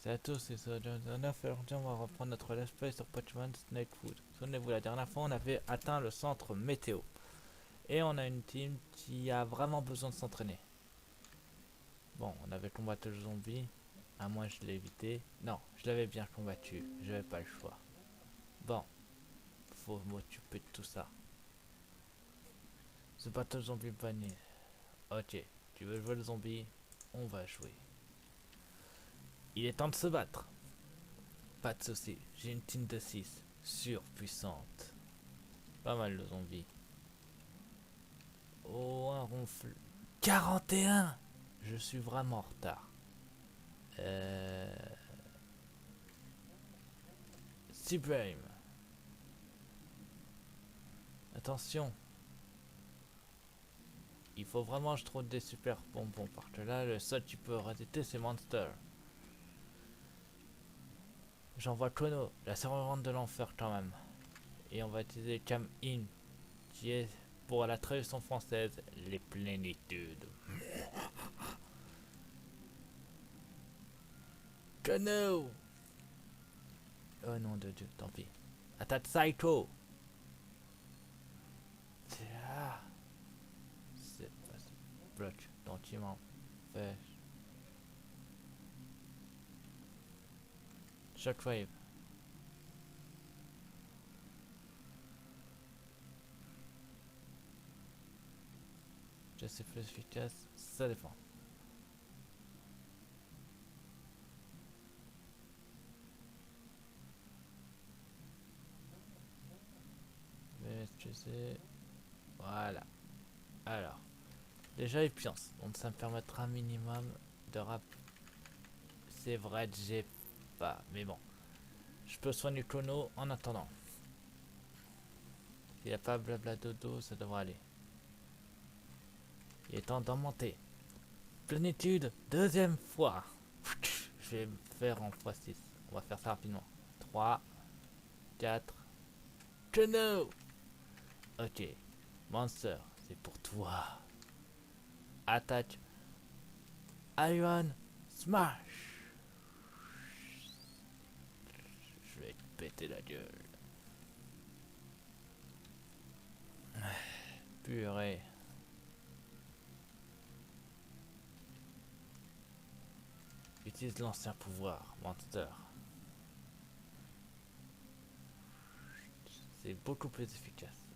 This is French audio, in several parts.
C'est à tous, c'est ça, aujourd'hui on va reprendre notre let's play sur Pokémon Snakewood. Souvenez-vous, la dernière fois on avait atteint le centre météo. Et on a une team qui a vraiment besoin de s'entraîner. Bon, on avait combattu le zombie, à moins je l'ai évité. Non, je l'avais bien combattu, j'avais pas le choix. Bon, faut m'occuper de tout ça. The Battle Zombie Bunny. Ok, tu veux jouer le zombie? On va jouer. Il est temps de se battre. Pas de soucis, j'ai une team de 6 surpuissante. Pas mal le zombie. Oh, un ronfle. 41. Je suis vraiment en retard. Euh... Supreme. Attention. Il faut vraiment que je trouve des super bonbons. Parce que là, le seul qui peut rater, c'est Monster. J'envoie Kono, la servante de l'enfer quand même. Et on va utiliser Cam In, qui est pour la traduction française, les plénitudes. Kono. Oh non de Dieu, tant pis. Attaque Psycho. Ah, c'est pas bloc gentiment. Fait. Shockwave. Je suis plus efficace, ça dépend. Mais je sais. Voilà. Alors. Déjà épuisance. Donc ça me permettra un minimum de rap. C'est vrai que j'ai pas. Mais bon. Je peux soigner Kono en attendant. S'il n'y a pas blabla dodo, ça devrait aller. Il est temps d'en monter. Plénitude, deuxième fois. Je vais me faire en x6. On va faire ça rapidement. 3, 4. Kono. Ok. Monster, c'est pour toi. Attaque. Iron Smash. Je vais te péter la gueule. Purée. Utilise l'ancien pouvoir, Monster. C'est beaucoup plus efficace.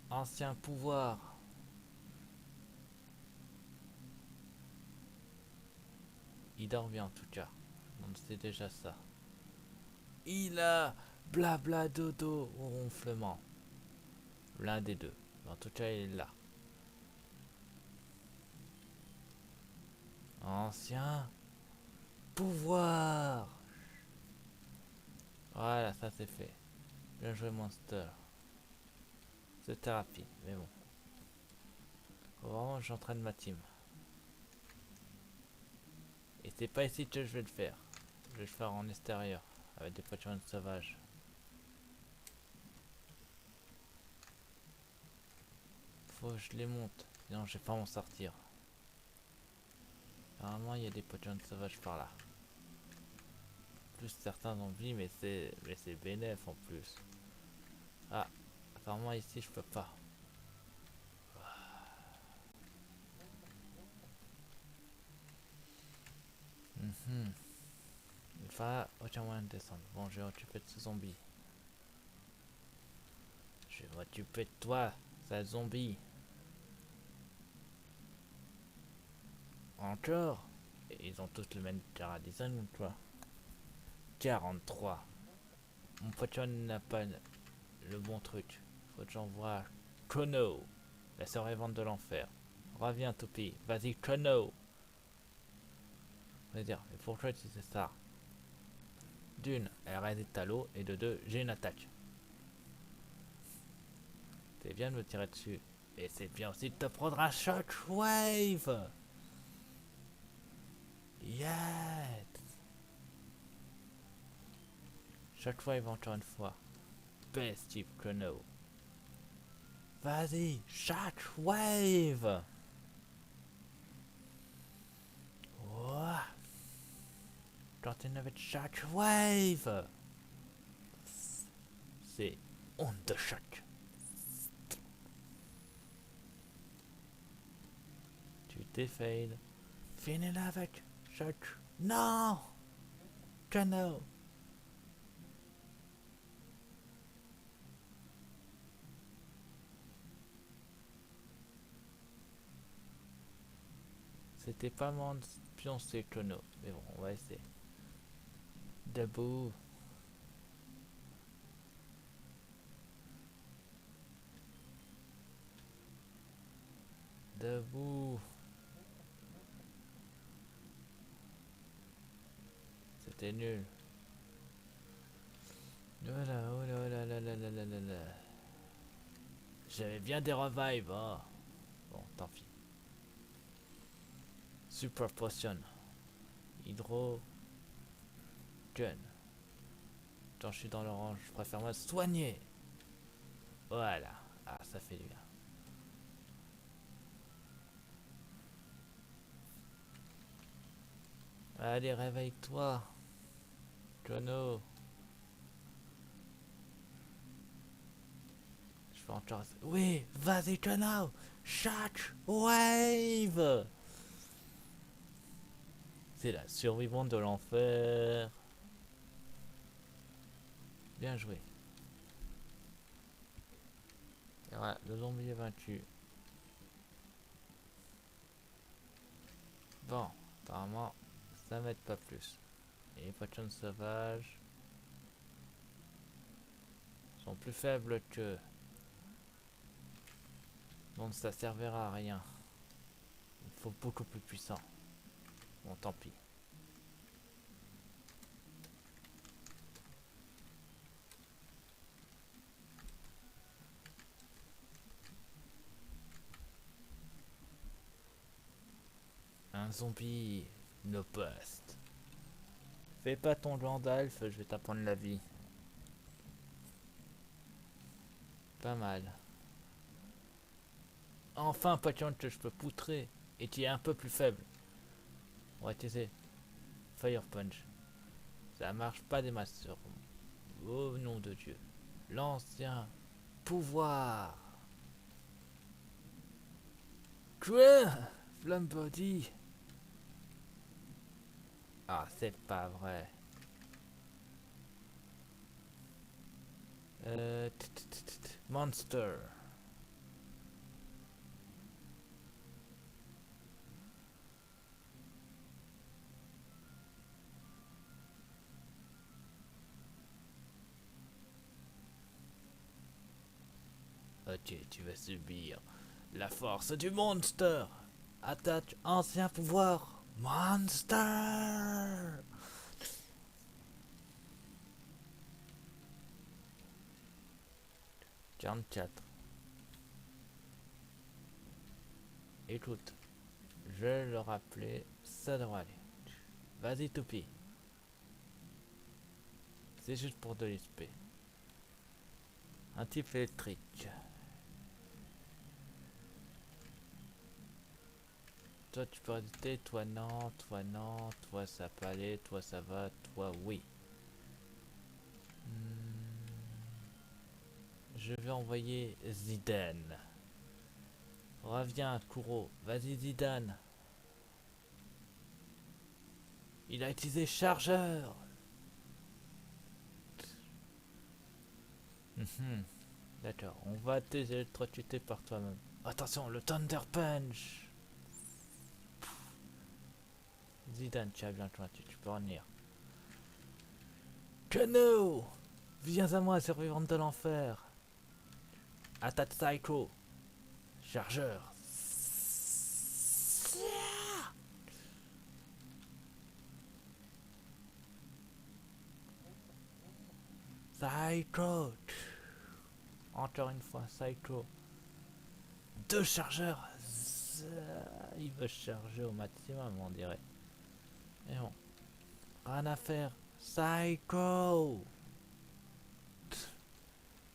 Ancien pouvoir. Il dort bien en tout cas. Donc c'est déjà ça. Il a blabla dodo au ronflement. L'un des deux. En tout cas, il est là. Ancien pouvoir. Voilà, ça c'est fait. Bien joué, Monster. C'était rapide, mais bon. Faut vraiment que j'entraîne ma team. Et c'est pas ici que je vais le faire. Je vais le faire en extérieur. Avec des Pokémon sauvages. Faut que je les monte. Sinon, je vais pas m'en sortir. Apparemment, il y a des Pokémon sauvages par là. Plus certains zombies, mais c'est bénéf en plus. Ah, apparemment ici je peux pas. Mhm. Il va aucun moyen de descendre. Bon, je vais m'occuper de ce zombie. Je vais m'occuper de toi, ça zombie. Encore. Et ils ont tous le même cara design ou quoi? 43. Mon Pokémon n'a pas le bon truc. Faut que j'envoie Kono, la survivante de l'enfer. Reviens, Toupie. Vas-y, Kono. On va dire, mais pourquoi tu sais ça? D'une, elle résiste à l'eau, et de deux, j'ai une attaque. C'est bien de me tirer dessus. Et c'est bien aussi de te prendre un shockwave. Yes. Shockwave encore une fois. Best type chrono. Vas-y, shockwave. starting avec Shockwave. C'est onde de choc. Tu t'es fail. Finis-la avec choc. Non! Cano! C'était pas mon pion, c'est Cano. Mais bon, on va essayer. Debout. Debout. C'était nul. Voilà, oh là, oh là, là, là, là, là, là, là. J'avais bien des revives. Oh. Bon, tant pis. Super potion. Hydro. Gun. Quand je suis dans l'orange, je préfère me soigner. Voilà. Ah, ça fait du bien. Allez, réveille-toi. Jono. Je vais encore... Oui, vas-y, Jono. Shock Wave. C'est la survivante de l'enfer. Bien joué. Et voilà, le zombie est vaincu. Bon, apparemment, ça m'aide pas plus. Et les potions sauvages sont plus faibles que... Donc ça servira à rien. Il faut beaucoup plus puissant. Bon, tant pis. Un zombie no post. Fais pas ton Gandalf, je vais t'apprendre la vie. Pas mal. Enfin, Potion que je peux poutrer. Et qui est un peu plus faible. On va tester. Fire Punch. Ça marche pas des masses sur... Oh nom de Dieu. L'ancien pouvoir. Quoi? Flame Body. Ah, c'est pas vrai. Monster. Ok, tu vas subir la force du monster. Attaque ancien pouvoir. Monster. 44. Écoute, je vais le rappeler, ça devrait aller. Vas-y, Toupie. C'est juste pour de l'XP. Un type électrique. Toi, tu peux résister, toi non, toi ça peut aller, toi ça va, toi oui. Je vais envoyer Zidane. Reviens, Kuro. Vas-y, Zidane. Il a utilisé chargeur. D'accord, on va t'électrocuter par toi-même. Attention, le Thunder Punch. Zidane, tu as bien pointu, tu peux revenir. Kano, viens à moi, survivante de l'enfer. Attaque Psycho. Chargeur. Psycho. Encore une fois, Psycho. Deux chargeurs. Il veut charger au maximum, on dirait. Mais bon, rien à faire. Psycho.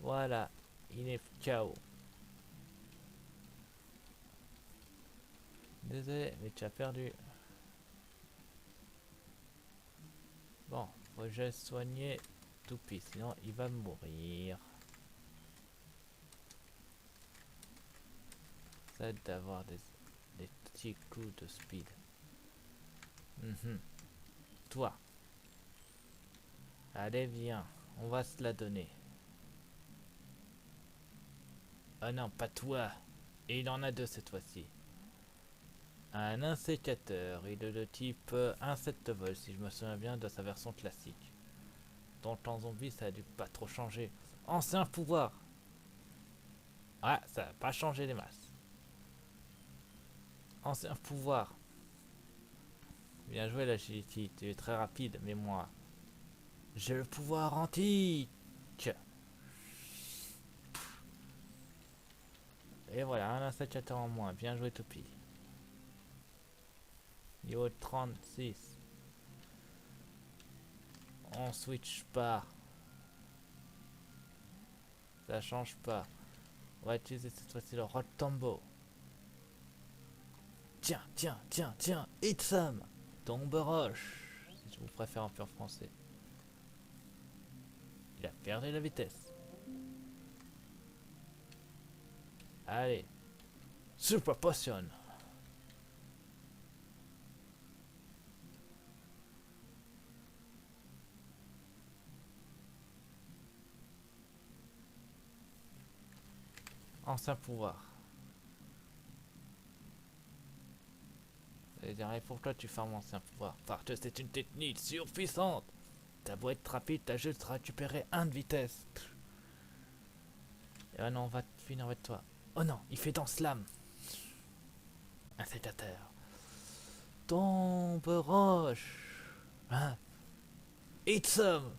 Voilà, il est KO. Désolé, mais tu as perdu. Bon, faut que j'aille soigner Toupie, sinon il va mourir. Ça aide d'avoir des petits coups de speed. Mhm. Toi, allez viens, on va se la donner. Oh non, pas toi. Et il en a deux cette fois-ci. Un insécateur, il est de type insecte vol, si je me souviens bien de sa version classique. Donc en zombie, ça a dû pas trop changer. Ancien pouvoir. Ah, ça n'a pas changé les masses. Ancien pouvoir. Bien joué l'agility, tu es très rapide, mais moi, j'ai le pouvoir antique. Et voilà, un insécateur en moins. Bien joué Toupie. Niveau 36. On switch pas. Ça change pas. On va utiliser cette fois-ci le Rod Tombo. Tiens, tiens, tiens, tiens, hit some. Tombe roche. Si je vous préfère un peu en français. Il a perdu la vitesse. Allez. Super potion. Ancien pouvoir. Et derrière, pourquoi tu fais un ancien pouvoir? Parce que c'est une technique surpuissante. T'as beau être rapide, t'as juste récupéré 1 de vitesse. Et maintenant, on va finir avec toi. Oh non, il fait dans slam. Un sécateur. Tombe roche. Hein? Hit some.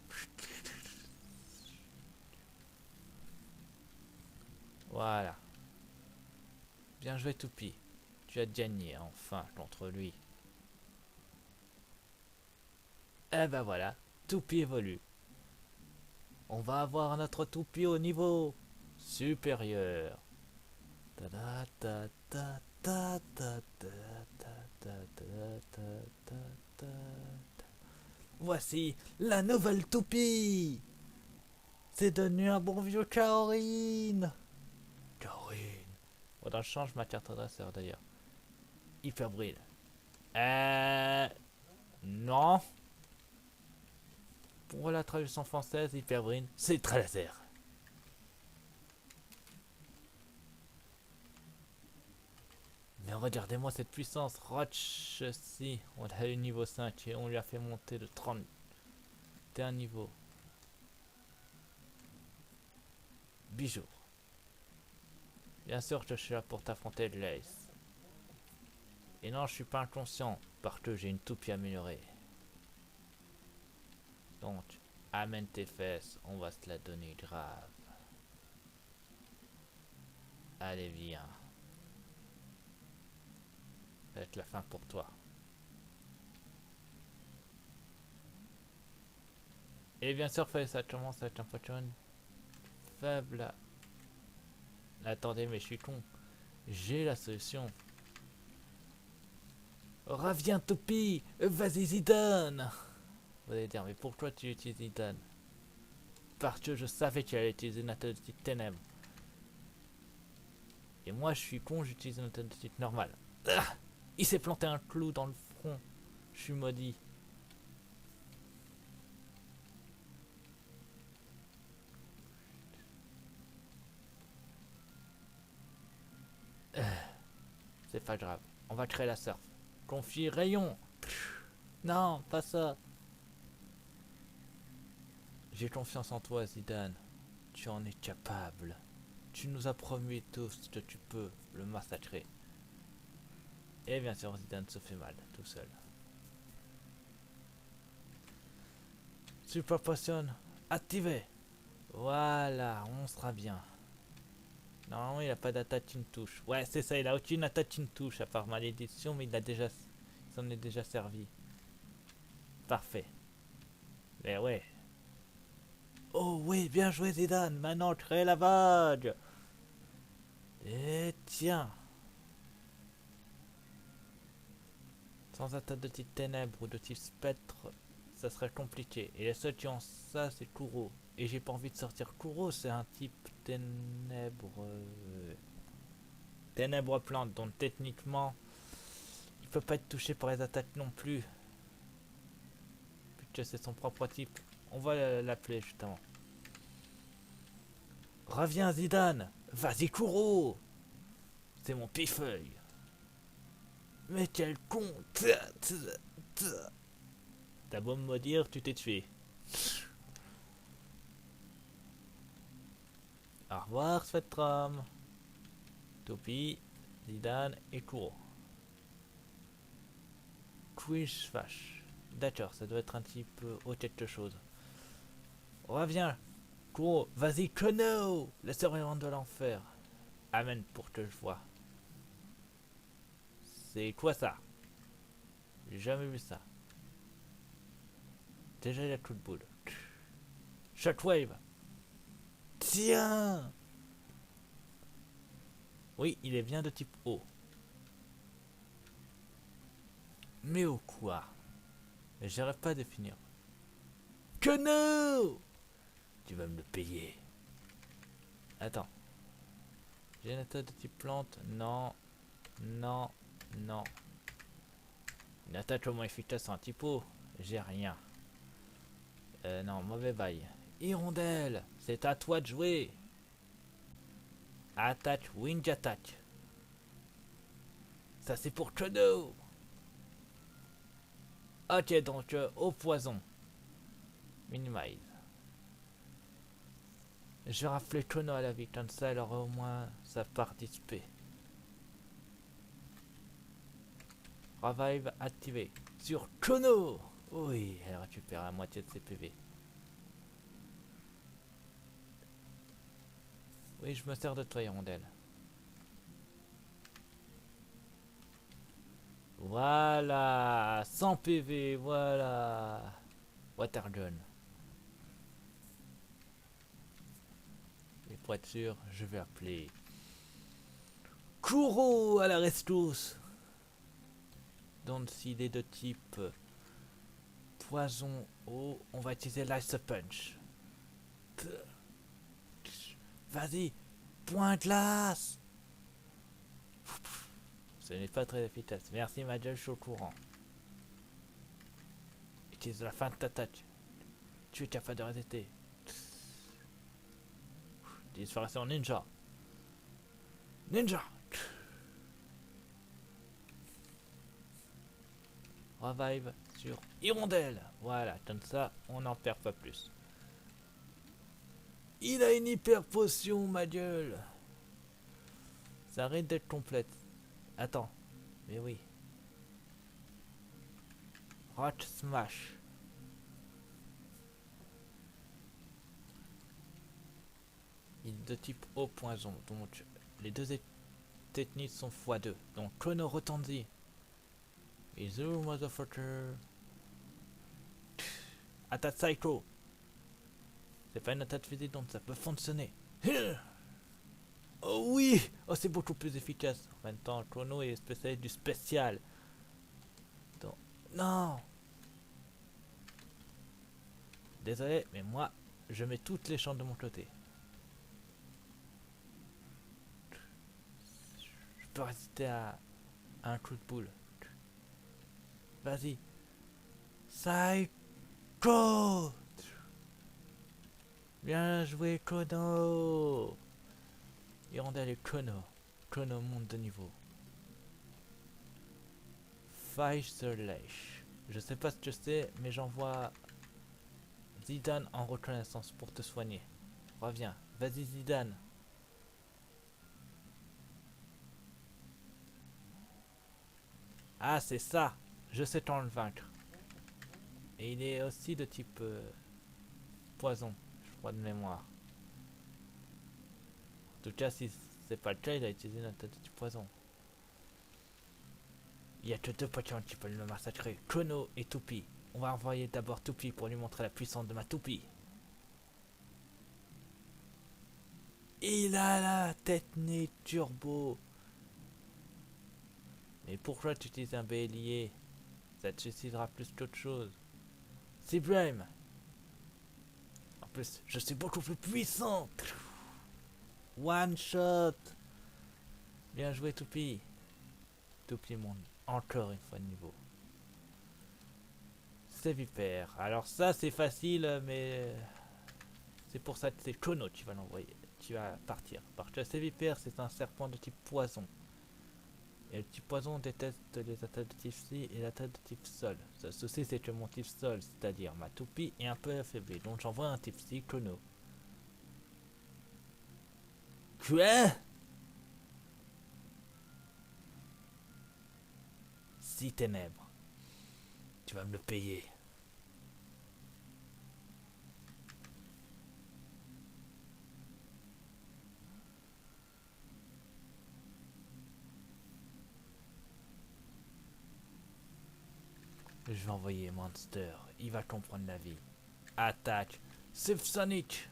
Voilà. Bien joué Toupie. Tu as gagné enfin contre lui. Eh ben voilà, Toupie évolue. On va avoir notre Toupie au niveau supérieur. Ta ta ta ta ta ta ta ta ta ta ta. Voici la nouvelle Toupie. C'est devenu un bon vieux Kaorin. Kaorin. Faudra que je change ma carte adresseur d'ailleurs. Hyperbrille. Non. Pour la traduction française, Hyperbrine, c'est très laser. Mais regardez-moi cette puissance. Roach, si, on a eu niveau 5 et on lui a fait monter de 31 niveaux. Bijou. Bien sûr que je suis là pour t'affronter, Lace. Et non, je suis pas inconscient, parce que j'ai une toupie améliorée. Donc, amène tes fesses, on va se la donner grave. Allez, viens. Ça va être la fin pour toi. Et bien sûr, ça commence à être un Pokémon faible. Attendez, mais je suis con. J'ai la solution. Reviens, Toupie. Vas-y, Zidane. Vous allez dire, mais pourquoi tu utilises Zidane? Parce que je savais qu'il allait utiliser une attaque de type ténèbres. Et moi, je suis con, j'utilise une attaque de type normal. Ah, il s'est planté un clou dans le front. Je suis maudit. C'est pas grave. On va créer la surf. Confie rayon. Non, pas ça. J'ai confiance en toi, Zidane. Tu en es capable. Tu nous as promis tous que tu peux le massacrer. Et bien sûr, Zidane se fait mal, tout seul. Super Potion, activé. Voilà, on sera bien. Normalement, il a pas d'attaque qui me touche. Ouais, c'est ça, il a aucune attaque qui me touche, à part malédiction, mais il s'en est déjà servi. Parfait. Mais ouais. Oh oui, bien joué Zidane, maintenant crée la vague. Et tiens. Sans attaque de type ténèbres ou de type spectre, ça serait compliqué. Et les seuls qui ont ça, c'est Kuro. Et j'ai pas envie de sortir Kuro, c'est un type ténèbres. Ténèbres plantes, donc techniquement, il peut pas être touché par les attaques non plus. Puisque c'est son propre type. On va l'appeler justement. Reviens Zidane. Vas-y Kuro. C'est mon pifeuille. Mais quel con. T'as beau me dire, tu t'es tué. Au revoir Spectrum. Topi, Zidane et Kuro. Quiche vache. D'accord, ça doit être un type au quelque chose. Reviens, Kuro, vas-y, Kono, le survivant de l'enfer. Amen pour que je vois. C'est quoi ça? J'ai jamais vu ça. Déjà, il y a coup de boule. Shockwave. Tiens. Oui, il est bien de type O. Mais au quoi? J'arrive pas à définir. Kono! Tu vas me le payer. Attends. J'ai une attaque de type plante? Non. Non. Non. Une attaque au moins efficace en type O? J'ai rien. Non, mauvais bail. Hirondelle, c'est à toi de jouer. Attaque, wing attack. Ça c'est pour Chono. Ok, donc au poison. Minimize. Je vais rafler Chono à la vie, comme ça alors au moins ça participer. Revive activé. Sur Chono. Oui, elle récupère la moitié de ses PV. Oui, je me sers de toi, Hirondelle. Voilà, 100 PV, voilà. Watergun. Et pour être sûr, je vais appeler Kuro à la rescousse. Donc s'il est de type poison eau, on va utiliser l'Ice Punch. Vas-y, point glace. Ce n'est pas très efficace. Merci ma gueule, je suis au courant. Utilise la fin de ta attaque. Tu es capable de résister. Disparition ninja. Ninja. Revive sur Hirondelle. Voilà, comme ça, on n'en perd pas plus. Il a une hyper potion, ma gueule. Ça arrête d'être complète. Attends, mais oui. Rock Smash. Il est de type eau poison, donc les deux techniques sont x2. Donc Chrono retentit. Et Zero Motherfucker. Attaque Psycho. C'est pas une attaque physique donc ça peut fonctionner. Oh oui. Oh c'est beaucoup plus efficace. En même temps Chrono est spécialiste du spécial. Donc, non. Désolé mais moi je mets toutes les chances de mon côté. Je peux résister à un coup de boule. Vas-y. Psycho. Bien joué Chrono. Hirondelle et Chrono. Chrono monte de niveau. Feisterlech. Je sais pas ce que c'est, mais j'envoie Zidane en reconnaissance pour te soigner. Reviens. Vas-y Zidane. Ah c'est ça. Je sais comment le vaincre. Et il est aussi de type poison. Je crois de mémoire. En tout cas si c'est pas le cas, il a utilisé notre type poison. Il y a que deux Pokémon qui peuvent le massacrer, Chrono et Toupie. On va envoyer d'abord Toupie pour lui montrer la puissance de ma Toupie. Il a la technique turbo. Mais pourquoi tu utilises un bélier? Ça te suicidera plus qu'autre chose. Sublime. En plus, je suis beaucoup plus puissant. One shot. Bien joué, Toupie. Toupie monte encore une fois de niveau. C'est vipère. Alors ça, c'est facile, mais c'est pour ça que c'est Kono qui va l'envoyer. Tu vas partir. Parce que c'est vipère, c'est un serpent de type poison. Et le type poison déteste les attaques de type psy et l'attaque de type sol. Le souci, c'est que mon type sol, c'est-à-dire ma toupie, est un peu affaibli. Donc j'envoie un type psy, Kono. Quoi? Si ténèbres. Tu vas me le payer. Je vais envoyer Monster. Il va comprendre la vie. Attaque. Sonic.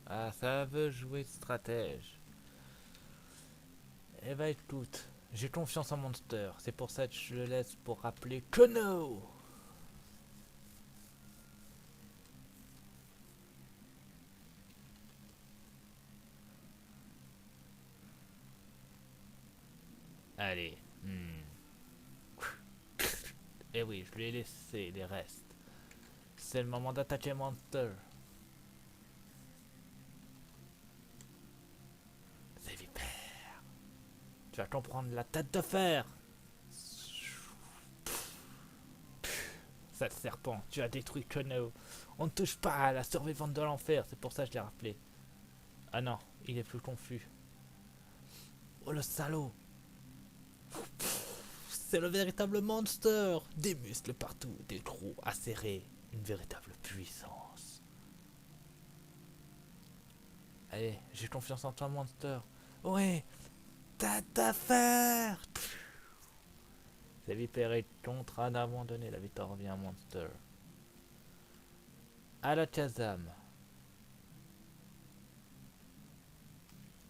Ah, ça veut jouer stratège. Eh ben écoute, j'ai confiance en Monster. C'est pour ça que je le laisse pour rappeler Kono. Allez. Eh oui, je lui ai laissé les restes. C'est le moment d'attaquer Monster. C'est vipère. Tu vas comprendre la tête de fer. Sale serpent, tu as détruit Kono. On ne touche pas à la survivante de l'enfer, c'est pour ça que je l'ai rappelé. Ah non, il est plus confus. Oh le salaud. C'est le véritable monster. Des muscles partout, des crocs acérés. Une véritable puissance. Allez, j'ai confiance en toi, monster. Ouais, t'as d'affaires. C'est vipère est contraint d'abandonner. La victoire revient à monster. À la Kazam.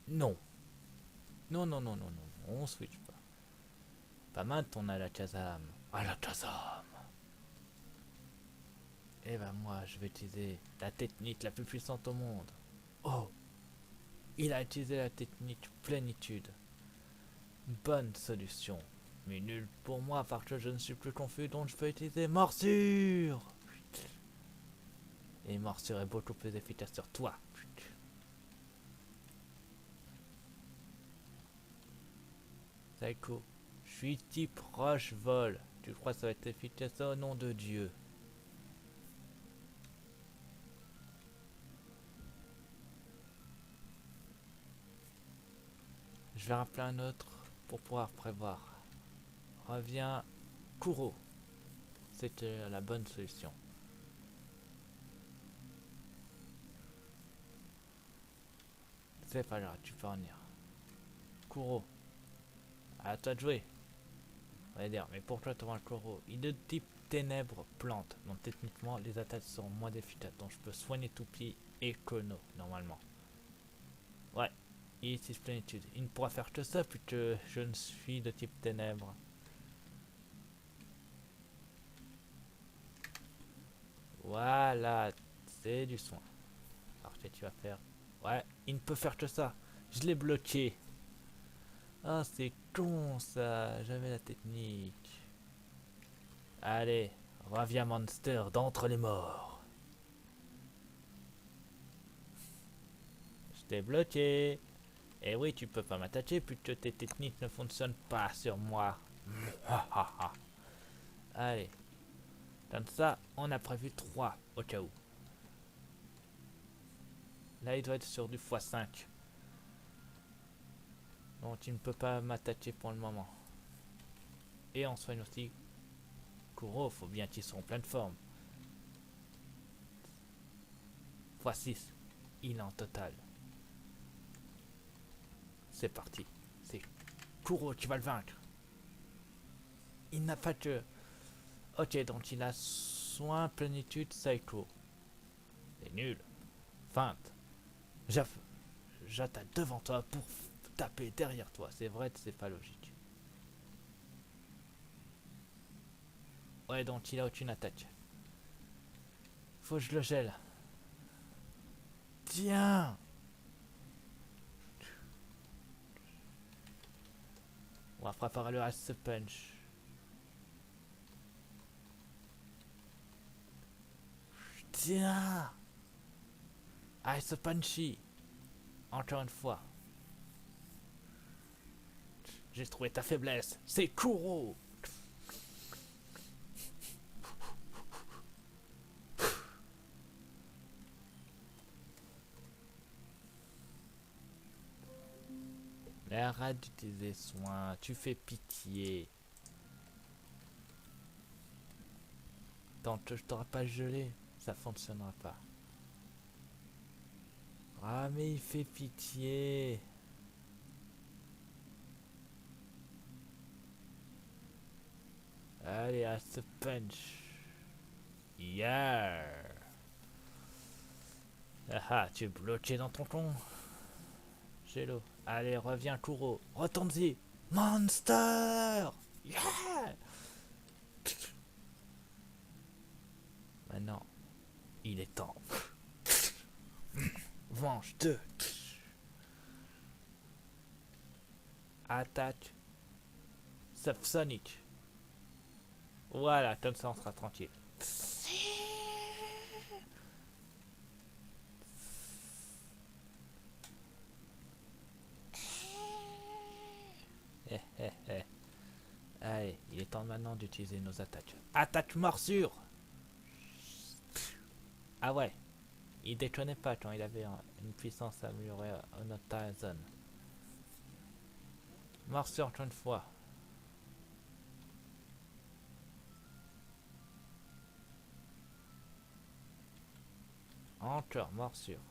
Non. Non, non, non, non, non. On switch pas. Pas maintenant à la Kazam. À la Kazam. Eh ben moi, je vais utiliser la technique la plus puissante au monde. Oh, il a utilisé la technique plénitude. Bonne solution. Mais nul pour moi parce que je ne suis plus confus donc je peux utiliser morsure. Et morsure est beaucoup plus efficace sur toi. Psycho. Je suis type roche-vol. Tu crois que ça va être efficace au nom de Dieu? Je vais rappeler un autre pour pouvoir prévoir. Reviens Kuro. C'était la bonne solution. C'est pas grave, tu peux en venir. Kuro. À toi de jouer. On va dire, mais pourquoi tu un Kuro? Il est de type ténèbres plante. Donc techniquement, les attaques sont moins efficaces. Donc je peux soigner Toupie et Kono, normalement. Ouais. Il utilise plénitude. Il ne pourra faire que ça puisque je ne suis de type ténèbres. Voilà. C'est du soin. Alors que tu vas faire. Ouais, il ne peut faire que ça. Je l'ai bloqué. Ah, c'est con ça. J'avais la technique. Allez, reviens monster d'entre les morts. Je t'ai bloqué. Et oui, tu peux pas m'attaquer puisque tes techniques ne fonctionnent pas sur moi. Allez. Comme ça, on a prévu 3 au cas où. Là, il doit être sur du x5. Donc, tu ne peux pas m'attaquer pour le moment. Et on soigne aussi Kuro, faut bien qu'ils soient en pleine forme. x6. Il est en total. C'est parti. C'est Kuro qui va le vaincre. Il n'a pas que... Ok, donc il a soin, plénitude, psycho. C'est nul. Feinte. J'attaque devant toi pour taper derrière toi. C'est vrai, c'est pas logique. Ouais, donc il a aucune attaque. Faut que je le gèle. Tiens. On va préparer le Ice Punch. Tiens. Ice Punchy. Encore une fois. J'ai trouvé ta faiblesse. C'est Kuro. Mais arrête d'utiliser soin. Tu fais pitié. Tant que je t'aurai pas gelé, ça fonctionnera pas. Ah mais il fait pitié. Allez, à ce punch. Yeah. Ah ah, tu es bloqué dans ton con. J'ai l'eau. Allez, reviens, Kuro. Retourne-y. Monster. Yeah. Maintenant, il est temps. Venge 2. Attaque. Subsonic. Voilà, comme ça on sera tranquille. Allez, il est temps maintenant d'utiliser nos attaques. Attaque morsure. Ah ouais, il déconnait pas quand il avait une puissance améliorée à notre Tyson. Morsure encore une fois. Encore morsure.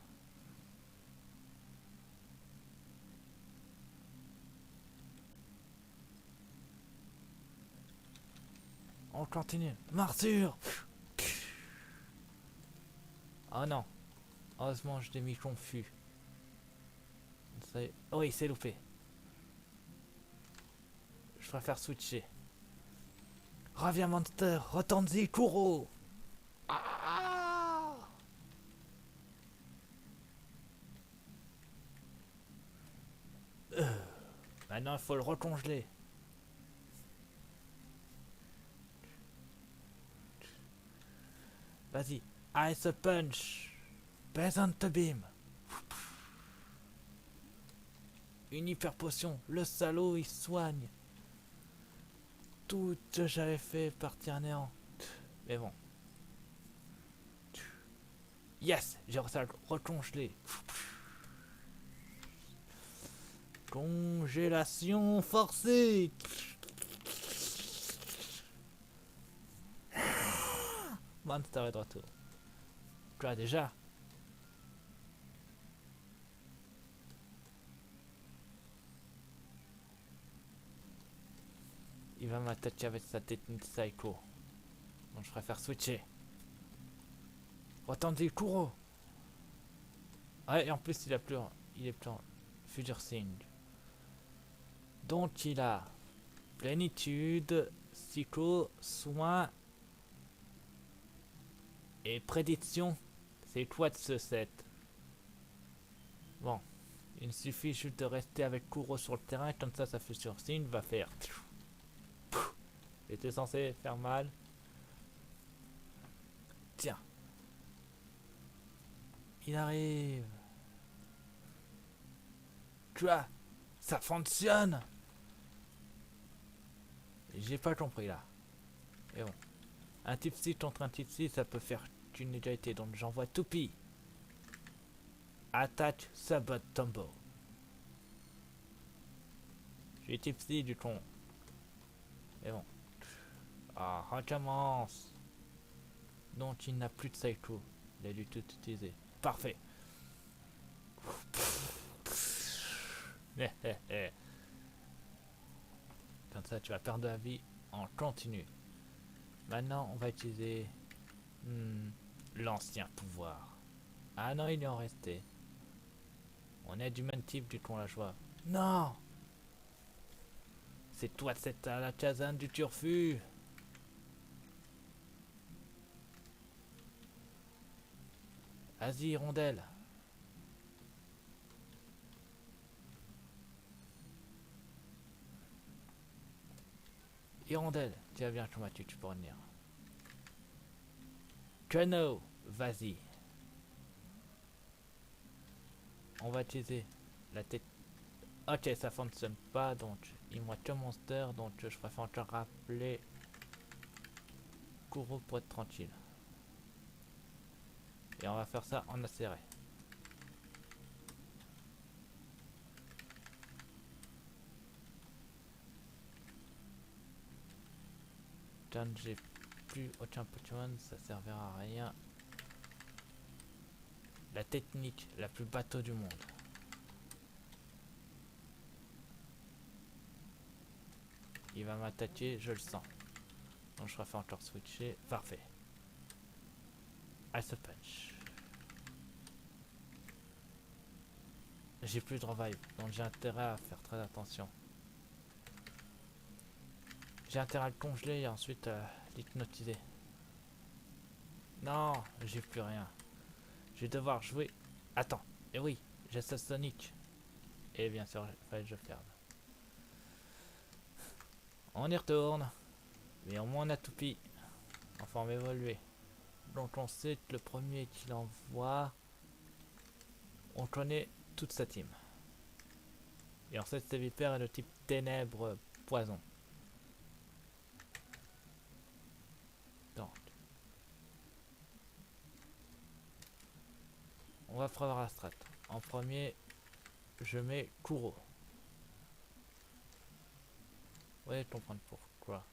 On continue. Morsure. Oh non. Heureusement, je l'ai mis confus. Oh, il s'est loupé. Je préfère switcher. Reviens, Monster. Retourne-y, Kuro. Ah. Maintenant, il faut le recongeler. Vas-y. Ice Punch. Peasant Beam. Une hyper potion. Le salaud, il soigne. Tout ce que j'avais fait partir à néant. Mais bon. Yes, j'ai réussi à le recongeler. Congélation forcée. Monster est de retour. Tu vois déjà. Il va m'attaquer avec sa technique psycho. Donc je préfère switcher. Attendez, Kuro. Ouais, et en plus il est plus en Future Thing. Donc il a plénitude, psycho, soin et prédiction. C'est quoi de ce set? Bon, il suffit juste de rester avec Kuro sur le terrain, comme ça sa Future Thing va faire. C'était censé faire mal. Tiens. Il arrive. Tu vois, ça fonctionne. J'ai pas compris là. Et bon. Un tipsy contre un tipsy, ça peut faire une égalité. Donc j'envoie Toupie. Attaque Sabot Tombo. J'ai tipsy du con. Et bon. Ah, recommence. Donc il n'a plus de psycho. Il a dû tout utiliser. Parfait. Comme ça tu vas perdre de la vie en continu. Maintenant on va utiliser l'ancien pouvoir. Ah non, il est en resté. On est du même type du con la joie. Non! C'est toi, c'est à la Kazan du turfu! Vas-y, rondelle! Hirondelle, tiens, viens, Mathieu, tu peux revenir. Chrono, vas-y. On va utiliser la tête. Ok, ça fonctionne pas, donc il me voit que monster, donc je préfère encore rappeler Kuro pour être tranquille. Et on va faire ça en acéré. Quand j'ai plus aucun Pokémon, ça servira à rien. La technique la plus bateau du monde. Il va m'attaquer, je le sens. Donc je préfère encore switcher. Parfait. Ice Punch. J'ai plus de revive, donc j'ai intérêt à faire très attention. J'ai intérêt à le congeler et ensuite l'hypnotiser. Non, j'ai plus rien. Je vais devoir jouer. Attends, et oui, j'ai ce Sonic. Et bien sûr, il fallait que je ferme. On y retourne. Mais au moins on a toupie. En forme évoluée. Donc on sait que le premier qu'il envoie, on connaît toute sa team. Et on sait que Vipère est le type ténèbres poison. Donc, on va prévoir la strat. En premier, je mets Kuro. Ouais, comprendre pourquoi.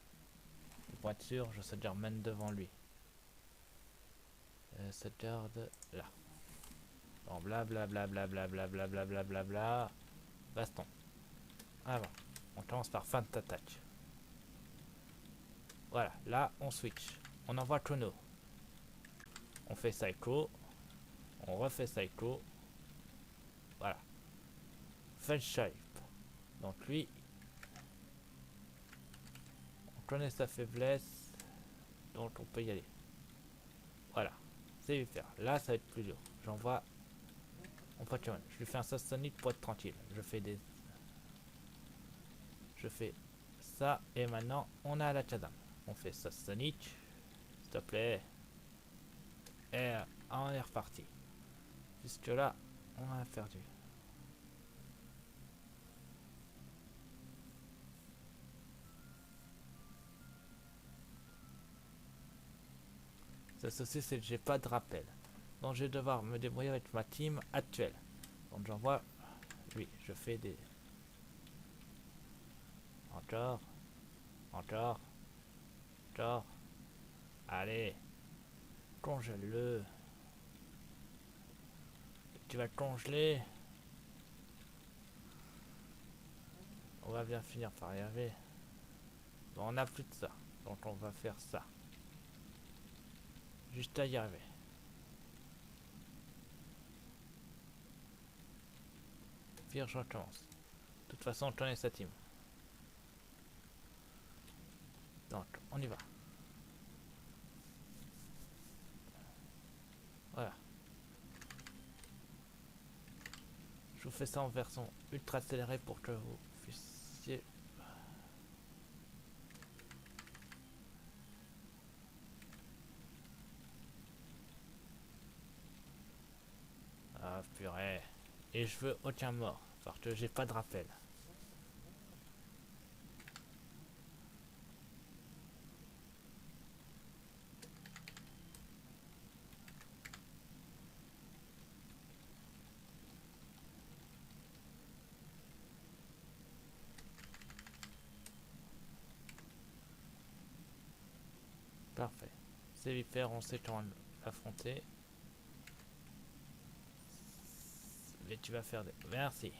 Pour être sûr, je se garde devant lui. Se garde là. Bon, blablabla. Baston. Avant. On commence par fin d'attaque. Voilà, là on switch. On envoie Chrono. On fait Psycho. On refait Psycho. Voilà. Fun Shape. Donc lui, on connaît sa faiblesse. Donc on peut y aller. Voilà. C'est lui faire. Là ça va être plus dur. J'envoie mon Pokémon. Je lui fais un sauce Sonic pour être tranquille. Je fais ça et maintenant on a la Kazam. On fait sauce Sonic. S'il te plaît. Et on est reparti. Jusque là, on a perdu. Ça aussi, c'est que j'ai pas de rappel. Donc je vais devoir me débrouiller avec ma team actuelle. Donc j'envoie. Oui, je fais des. Encore. Encore. Encore. Allez. Congèle-le. Tu vas le congeler. On va bien finir par y arriver. Bon, on n'a plus de ça. Donc on va faire ça. Juste à y arriver. Pire, je recommence. De toute façon, on connaît sa team. Donc, on y va. Voilà. Je vous fais ça en version ultra accélérée pour que vous puissiez. Ah purée. Et je veux aucun mort. Parce que j'ai pas de rappel. Parfait. C'est Viper, on sait comment l'affronter. Mais tu vas faire des. Merci.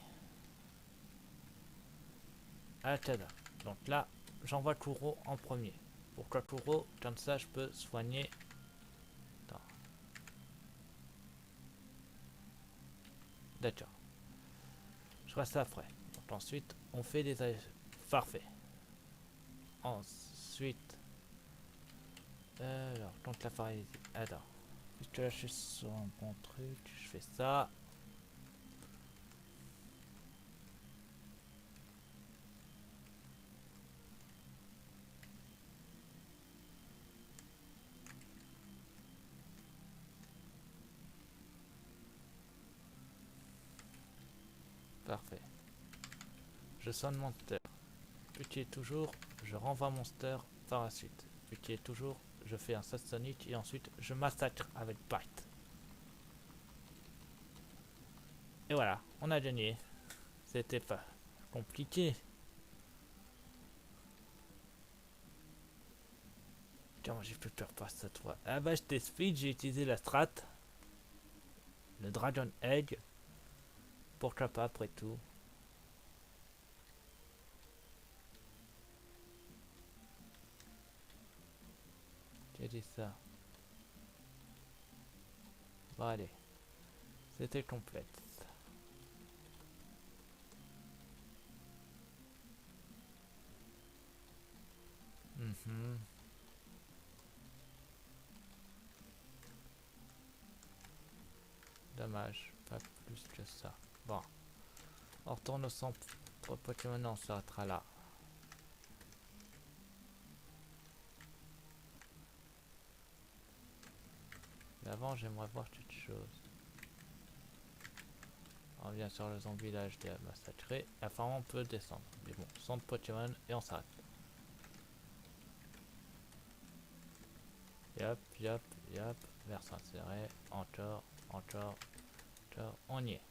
Altada. Donc là, j'envoie Kuro en premier. Pourquoi Kuro? Comme ça, je peux soigner. Attends. D'accord. Je reste après. Donc ensuite, on fait des... Parfait. Ensuite... alors, donc la paralysie. Attends. Puisque là, je suis sur un bon truc. Je fais ça. Parfait. Je sonne monster. Puis toujours, je renvoie monster par la suite. Puis toujours, je fais un Sassonic et ensuite je massacre avec Bite. Et voilà, on a gagné. C'était pas compliqué. Tiens, j'ai plus peur pas cette fois. Ah bah j'étais speed, j'ai utilisé la strat. Le Dragon Egg. Pourquoi pas après tout. J'ai dit ça. Bon allez. C'était complète. Dommage, pas plus que ça. Bon, on retourne au centre Pokémon, on s'arrêtera là. Mais avant, j'aimerais voir quelque chose. On revient sur le zombie village de massacré. Apparemment, on peut descendre. Mais bon, centre Pokémon et on s'arrête. Yop, yop, yop. Vers inséré. Encore, encore, encore. On y est.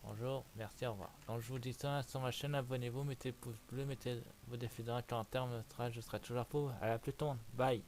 Bonjour, merci, au revoir. Donc je vous dis ça sur ma chaîne, abonnez-vous, mettez pouce bleu, mettez vos défis dans les commentaires, je serai toujours pour vous. À la plus tôt, bye.